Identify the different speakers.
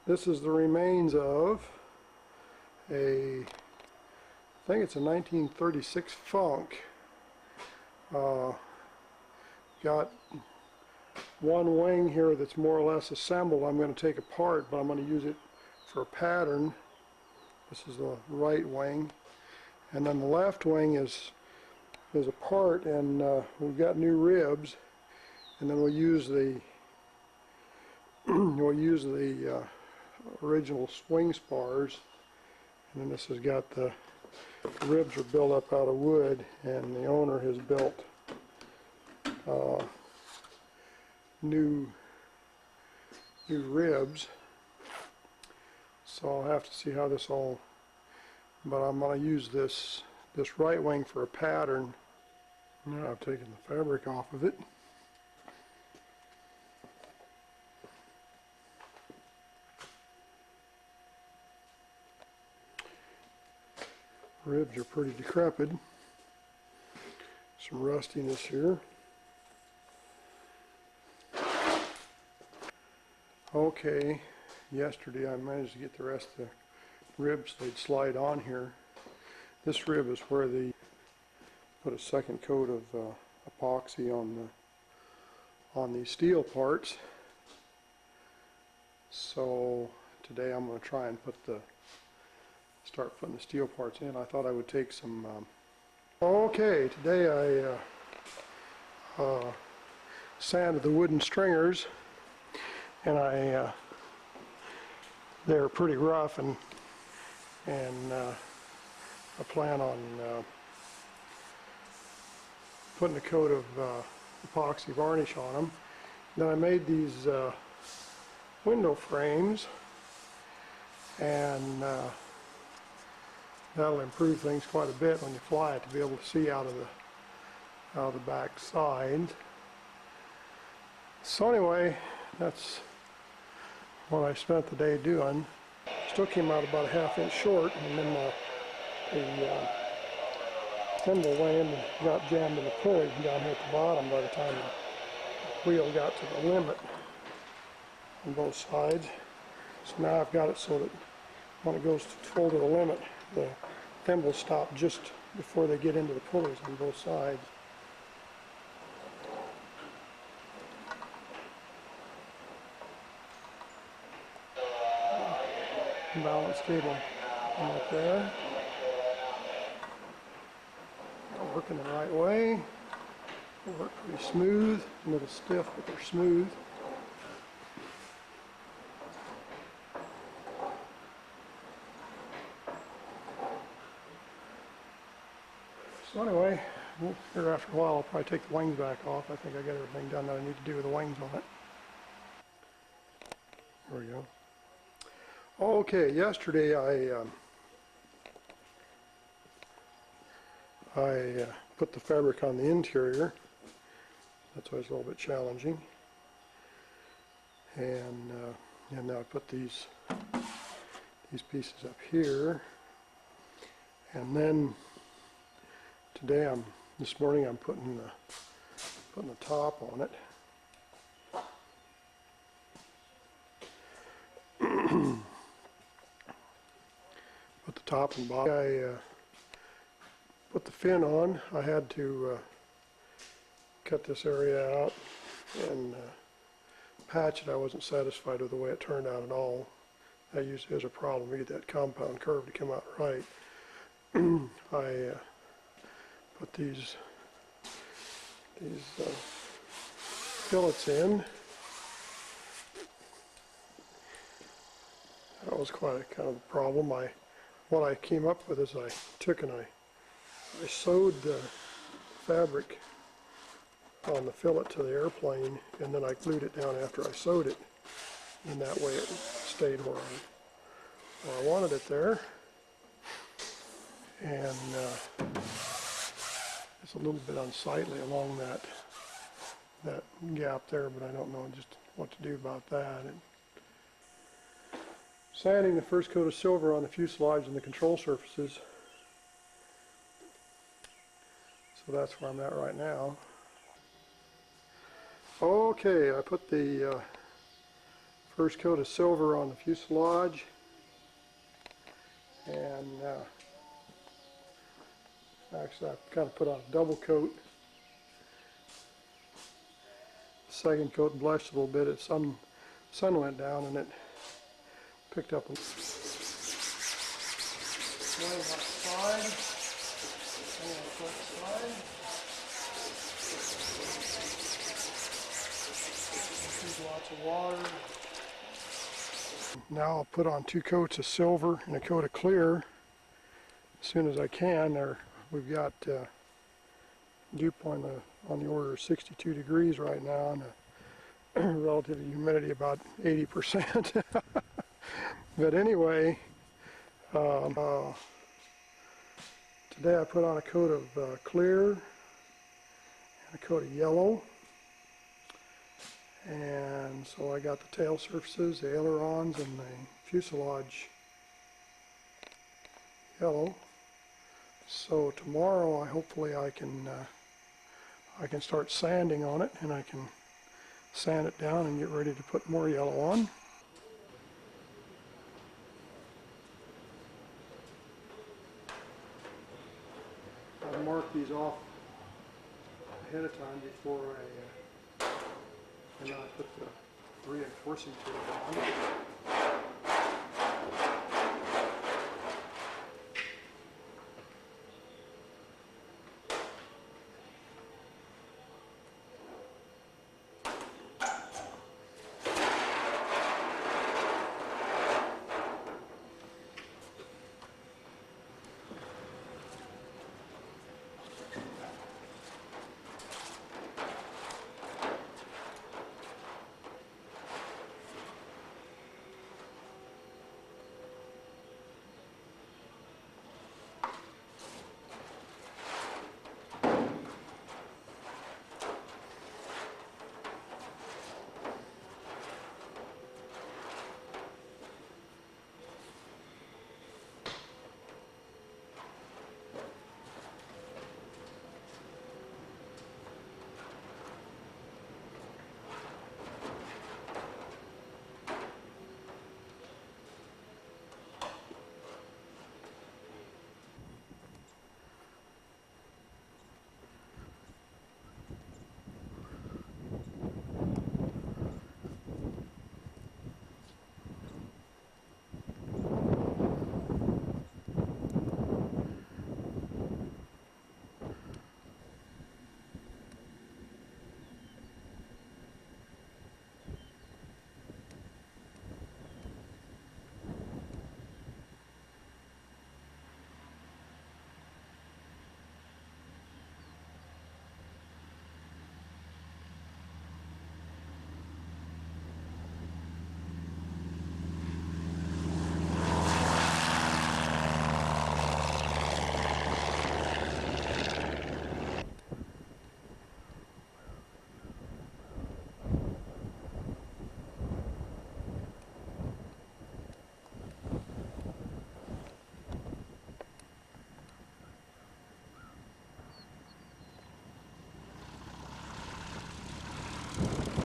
Speaker 1: This is the remains of I think it's a 1936 Funk. Got one wing here that's more or less assembled. I'm going to take apart, but I'm going to use it for a pattern. This is the right wing, and then the left wing is apart, and we've got new ribs, and then we'll use the original swing spars, and then this has got the ribs are built up out of wood, and the owner has built new ribs. So I'll have to see how this all, but I'm going to use this right wing for a pattern. Now I've taken the fabric off of it. Ribs are pretty decrepit. Some rustiness here. Okay, yesterday I managed to get the rest of the ribs. They'd slide on here. This rib is where they put a second coat of epoxy on these steel parts. So today I'm going to try and start putting the steel parts in. I thought I would take some. Okay, today I sanded the wooden stringers, and they're pretty rough, and I plan on putting a coat of epoxy varnish on them. Then I made these window frames, and that'll improve things quite a bit when you fly it, to be able to see out of the back side. So anyway, that's what I spent the day doing. Still came out about a ½ inch short, and then the thimble went and got jammed in the pulley down here at the bottom by the time the wheel got to the limit on both sides. So now I've got it so that when it goes full to the limit, the thimbles stop just before they get into the pulleys on both sides. Balance cable right there. They'll work in the right way. They'll work pretty smooth, a little stiff, but they're smooth. So anyway, here after a while I'll probably take the wings back off. I think I got everything done that I need to do with the wings on it. There we go. Okay, yesterday I put the fabric on the interior. That's always a little bit challenging. And now I put these pieces up here, and then this morning I'm putting the top on it. Put the top and bottom. I put the fin on. I had to cut this area out and patch it. I wasn't satisfied with the way it turned out at all. That usually is a problem. We get that compound curve to come out right. I put these fillets in. That was quite a kind of a problem. What I came up with is I took and I sewed the fabric on the fillet to the airplane, and then I glued it down after I sewed it, and that way it stayed where I wanted it there. And it's a little bit unsightly along that gap there, but I don't know just what to do about that. Sanding the first coat of silver on the fuselage and the control surfaces. So that's where I'm at right now. Okay, I put the First coat of silver on the fuselage, and actually I kind of put on a double coat. Second coat blushed a little bit. Sun went down and it picked up a little outside. Lots of water. Now I'll put on 2 coats of silver and a coat of clear as soon as I can. We've got dew point on the order of 62 degrees right now, and relative humidity about 80%. But anyway, today I put on a coat of clear and a coat of yellow. And so I got the tail surfaces, the ailerons, and the fuselage yellow. So tomorrow, hopefully I can start sanding on it, and I can sand it down and get ready to put more yellow on. I marked these off ahead of time before I put the reinforcing tape on.